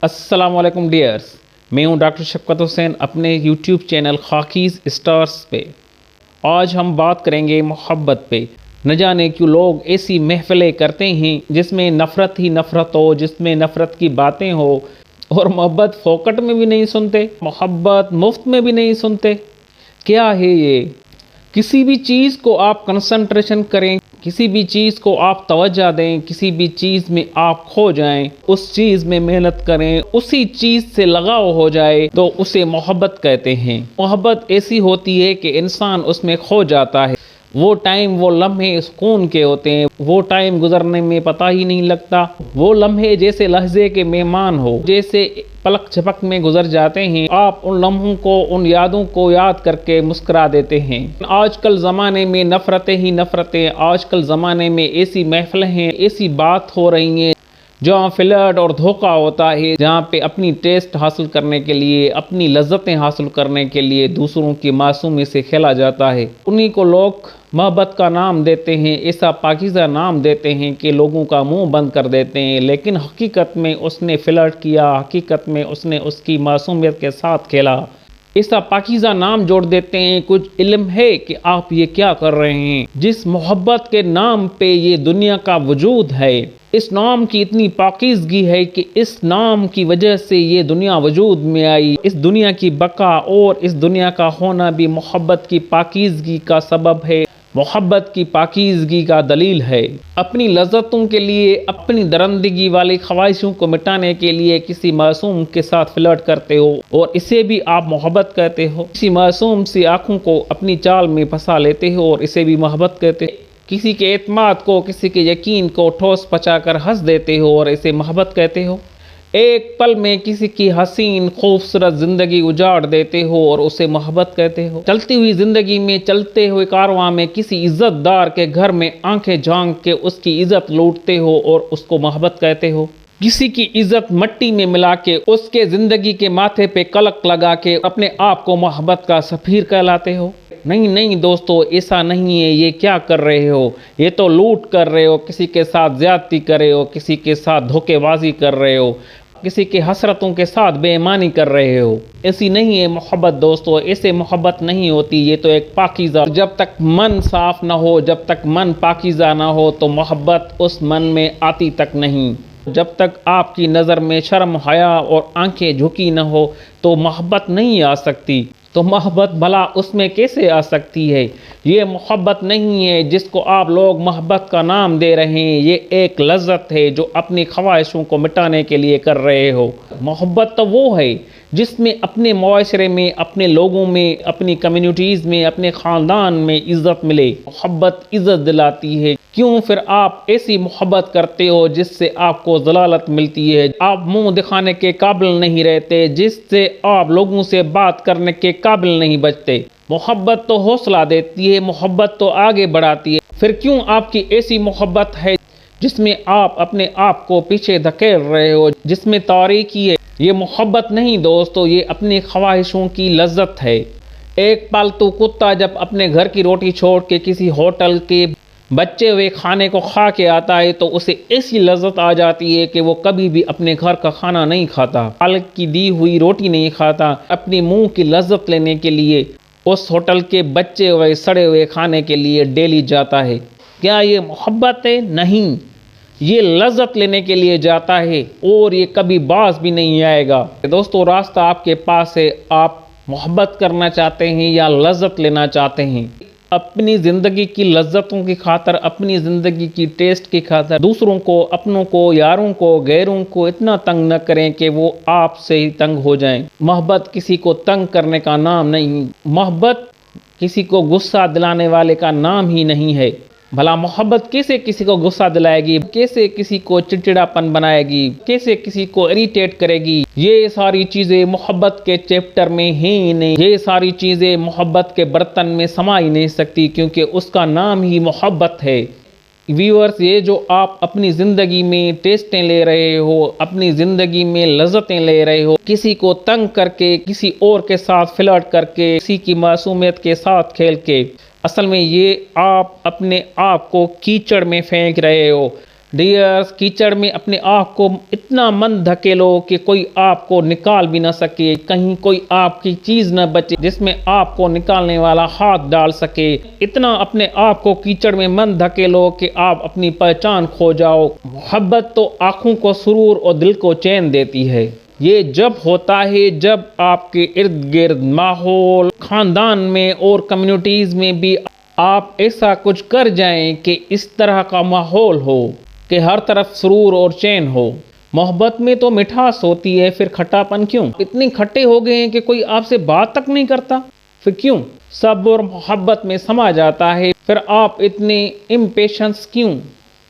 अस्सलाम वालेकुम डियर्स, मैं हूं डॉक्टर शफकत हुसैन अपने यूट्यूब चैनल खाकीज़ स्टार्स पे। आज हम बात करेंगे मोहब्बत पे। न जाने क्यों लोग ऐसी महफिलें करते हैं जिसमें नफ़रत ही नफ़रत हो, जिसमें नफ़रत की बातें हो, और मोहब्बत फोकट में भी नहीं सुनते, मोहब्बत मुफ्त में भी नहीं सुनते। क्या है ये? किसी भी चीज़ को आप कंसंट्रेशन करें, किसी भी चीज़ को आप तवज्जो दें, किसी भी चीज़ में आप खो जाएं, उस चीज़ में मेहनत करें, उसी चीज़ से लगाव हो जाए तो उसे मोहब्बत कहते हैं। मोहब्बत ऐसी होती है कि इंसान उसमें खो जाता है। वो टाइम, वो लम्हे सुकून के होते हैं, वो टाइम गुजरने में पता ही नहीं लगता। वो लम्हे जैसे लहजे के मेहमान हो, जैसे पलक झपक में गुजर जाते हैं। आप उन लम्हों को, उन यादों को याद करके मुस्कुरा देते हैं। आजकल ज़माने में नफ़रतें ही नफ़रतें, आजकल ज़माने में ऐसी महफिलें हैं, ऐसी बात हो रही हैं जहाँ फ्लर्ट और धोखा होता है, जहाँ पे अपनी टेस्ट हासिल करने के लिए, अपनी लज्जतें हासिल करने के लिए दूसरों की मासूमी से खेला जाता है। उन्हीं को लोग मोहब्बत का नाम देते हैं, ऐसा पाकीज़ा नाम देते हैं कि लोगों का मुंह बंद कर देते हैं। लेकिन हकीकत में उसने फ्लर्ट किया, हकीकत में उसने उसकी मासूमियत के साथ खेला। ऐसा पाकीज़ा नाम जोड़ देते हैं। कुछ इल्म है कि आप ये क्या कर रहे हैं। जिस मोहब्बत के नाम पे ये दुनिया का वजूद है, इस नाम की इतनी पाकीज़गी है कि इस नाम की वजह से ये दुनिया वजूद में आई। इस दुनिया की बका और इस दुनिया का होना भी मोहब्बत की पाकीज़गी का सबब है, मोहब्बत की पाकीज़गी का दलील है। अपनी लज्जतों के लिए, अपनी दरंदगी वाली ख्वाहिशों को मिटाने के लिए किसी मासूम के साथ फ्लर्ट करते हो और इसे भी आप मोहब्बत कहते हो। किसी मासूम सी आंखों को अपनी चाल में फंसा लेते हो और इसे भी मोहब्बत कहते हो। किसी के एतमाद को, किसी के यकीन को ठोस पचाकर हंस देते हो और इसे मोहब्बत कहते हो। एक पल में किसी की हसीन खूबसूरत जिंदगी उजाड़ देते हो और उसे मोहब्बत कहते हो। चलती हुई जिंदगी में, चलते हुए कारवां में किसी इज्जतदार के घर में आंखें झांक के उसकी इज्जत लूटते हो और उसको मोहब्बत कहते हो। किसी की इज्जत मट्टी में मिला के, उसके जिंदगी के माथे पे कलक लगा के अपने आप को मोहब्बत का सफीर कहलाते हो। नहीं नहीं दोस्तों, ऐसा नहीं है। ये क्या कर रहे हो? ये तो लूट कर रहे हो, किसी के साथ ज्यादती कर रहे हो, किसी के साथ धोखेबाजी कर रहे हो, किसी के हसरतों के साथ बेईमानी कर रहे हो। ऐसी नहीं है मोहब्बत दोस्तों, ऐसे मोहब्बत नहीं होती। ये तो एक पाकीज़ा, जब तक मन साफ ना हो, जब तक मन पाकीज़ा ना हो तो मोहब्बत उस मन में आती तक नहीं। जब तक आपकी नज़र में शर्म, हया और आंखें झुकी न हो तो मोहब्बत नहीं आ सकती। तो मोहब्बत भला उसमें कैसे आ सकती है? ये मोहब्बत नहीं है जिसको आप लोग मोहब्बत का नाम दे रहे हैं। ये एक लज्जत है जो अपनी ख्वाहिशों को मिटाने के लिए कर रहे हो। मोहब्बत तो वो है जिसमें अपने मुआशरे में, अपने लोगों में, अपनी कम्युनिटीज़ में, अपने ख़ानदान में इज़्ज़त मिले। मोहब्बत इज़्ज़त दिलाती है। क्यों फिर आप ऐसी मोहब्बत करते हो जिससे आपको ज़लालत मिलती है? आप मुंह दिखाने के काबिल नहीं रहते, जिससे आप लोगों से बात करने के काबिल नहीं बचते। मोहब्बत तो हौसला देती है, मोहब्बत तो आगे बढ़ाती है। फिर क्यों आपकी ऐसी मोहब्बत है जिसमें आप अपने आप को पीछे धकेल रहे हो, जिसमें तारीकी है? ये मोहब्बत नहीं दोस्तों, ये अपनी ख्वाहिशों की लज्जत है। एक पालतू कुत्ता जब अपने घर की रोटी छोड़ के किसी होटल के बच्चे हुए खाने को खा के आता है तो उसे ऐसी लज्जत आ जाती है कि वो कभी भी अपने घर का खाना नहीं खाता, पालक की दी हुई रोटी नहीं खाता। अपनी मुंह की लज्जत लेने के लिए उस होटल के बच्चे हुए सड़े हुए खाने के लिए डेली जाता है। क्या ये मोहब्बत है? नहीं, ये लज्जत लेने के लिए जाता है और ये कभी बाज भी नहीं आएगा। दोस्तों, रास्ता आपके पास है। आप मोहब्बत करना चाहते हैं या लज्जत लेना चाहते हैं? अपनी ज़िंदगी की लज्जतों की खातर, अपनी ज़िंदगी की टेस्ट की खातर दूसरों को, अपनों को, यारों को, गैरों को इतना तंग न करें कि वो आपसे ही तंग हो जाएं। मोहब्बत किसी को तंग करने का नाम नहीं। मोहब्बत किसी को गुस्सा दिलाने वाले का नाम ही नहीं है। भला मोहब्बत कैसे किसी को गुस्सा दिलाएगी? कैसे किसी को चिड़चिड़ापन बनाएगी? कैसे किसी को इरिटेट करेगी? ये सारी चीज़ें मोहब्बत के चैप्टर में हैं ही नहीं। ये सारी चीज़ें मोहब्बत के बर्तन में समा ही नहीं सकती, क्योंकि उसका नाम ही मोहब्बत है। व्यूअर्स, ये जो आप अपनी ज़िंदगी में टेस्टें ले रहे हो, अपनी ज़िंदगी में लज्जतें ले रहे हो, किसी को तंग करके, किसी और के साथ फ्लर्ट करके, किसी की मासूमियत के साथ खेल के, असल में ये आप अपने आप को कीचड़ में फेंक रहे हो। ڈیئرز، کیچڑ میں اپنے آپ کو اتنا من دھکیلو کہ کوئی آپ کو نکال بھی نہ سکے، کہیں کوئی آپ کی چیز نہ بچے جس میں آپ کو نکالنے والا ہاتھ ڈال سکے۔ اتنا اپنے آپ کو کیچڑ میں من دھکیلو کہ آپ اپنی پہچان کھو جاؤ۔ محبت تو آنکھوں کو سرور اور دل کو چین دیتی ہے۔ یہ جب ہوتا ہے جب آپ کے ارد گرد ماحول، خاندان میں اور کمیونٹیز میں بھی آپ ایسا کچھ کر جائیں کہ اس طرح کا ماحول ہو کہ ہر طرف سرور اور چین ہو۔ محبت میں تو مٹھاس ہوتی ہے، پھر کھٹا پن کیوں؟ اتنے کھٹے ہو گئے ہیں کہ کوئی آپ سے بات تک نہیں کرتا، پھر کیوں؟ صبر محبت میں سما جاتا ہے، پھر آپ اتنے امپیشنس کیوں؟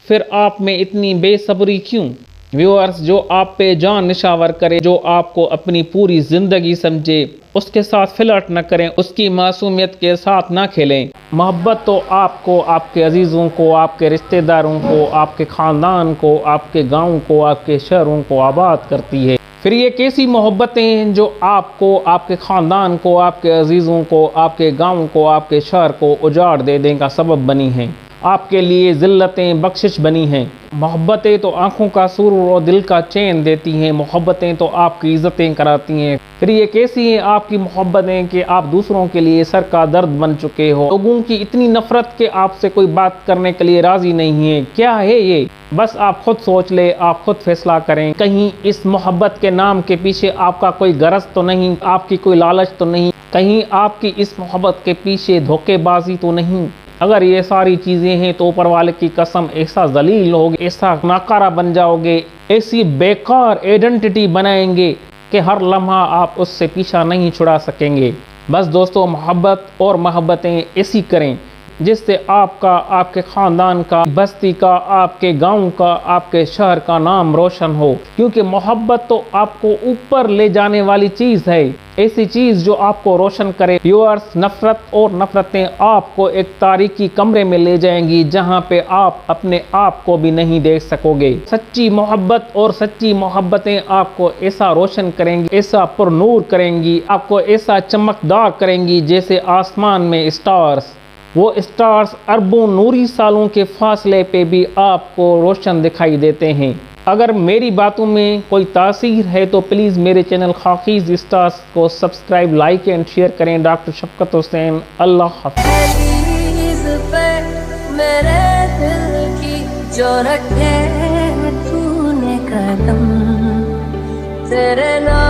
پھر آپ میں اتنی بے صبری کیوں؟ ویورز، جو آپ پہ جان نشاور کرے، جو آپ کو اپنی پوری زندگی سمجھے، اس کے ساتھ فلرٹ نہ کریں، اس کی معصومیت کے ساتھ نہ کھیلیں۔ محبت تو آپ کو، آپ کے عزیزوں کو، آپ کے رشتہ داروں کو، آپ کے خاندان کو، آپ کے گاؤں کو، آپ کے شہروں کو آباد کرتی ہے۔ پھر یہ کیسی محبتیں ہیں جو آپ کو، آپ کے خاندان کو، آپ کے عزیزوں کو، آپ کے گاؤں کو، آپ کے شہر کو اجاڑ دینے کا سبب بنی ہیں، آپ کے لیے ذلتیں بخشش بنی ہیں۔ محبتیں تو آنکھوں کا سرور اور دل کا چین دیتی ہیں، محبتیں تو آپ کی عزتیں کراتی ہیں۔ پھر یہ کیسی ہیں آپ کی محبتیں کہ آپ دوسروں کے لیے سر کا درد بن چکے ہو، لوگوں کی اتنی نفرت کہ آپ سے کوئی بات کرنے کے لیے راضی نہیں ہے؟ کیا ہے یہ؟ بس آپ خود سوچ لیں، آپ خود فیصلہ کریں۔ کہیں اس محبت کے نام کے پیچھے آپ کا کوئی غرض تو نہیں، آپ کی کوئی لالچ تو نہیں، کہیں آپ کی اس محبت کے پیچھے دھوکے بازی تو نہیں؟ اگر یہ ساری چیزیں ہیں تو اوپر والے کی قسم ایسا ذلیل ہوگے، ایسا ناکارہ بن جاؤ گے، ایسی بیکار ایڈنٹیٹی بنائیں گے کہ ہر لمحہ آپ اس سے پیچھا نہیں چھڑا سکیں گے۔ بس دوستو، محبت اور محبتیں ایسی کریں جس سے آپ کا، آپ کے خاندان کا، بستی کا، آپ کے گاؤں کا، آپ کے شہر کا نام روشن ہو، کیونکہ محبت تو آپ کو اوپر لے جانے والی چیز ہے، ایسی چیز جو آپ کو روشن کرے۔ ویورز، نفرت اور نفرتیں آپ کو ایک تاریکی کمرے میں لے جائیں گی جہاں پہ آپ اپنے آپ کو بھی نہیں دیکھ سکو گے۔ سچی محبت اور سچی محبتیں آپ کو ایسا روشن کریں گی، ایسا پر نور کریں گی، آپ کو ایسا چمکدار کریں گی جیسے آسمان میں اسٹارز۔ وہ اسٹارز اربوں نوری سالوں کے فاصلے پہ بھی آپ کو روشن دکھائی دیتے ہیں۔ اگر میری باتوں میں کوئی تاثیر ہے تو پلیز میرے چینل خاکیز اسٹارز کو سبسکرائب، لائک اینڈ شیئر کریں۔ ڈاکٹر شفقت حسین، اللہ حافظ۔ میرے دل کی جو رکھے تو نے قدم تیرے نام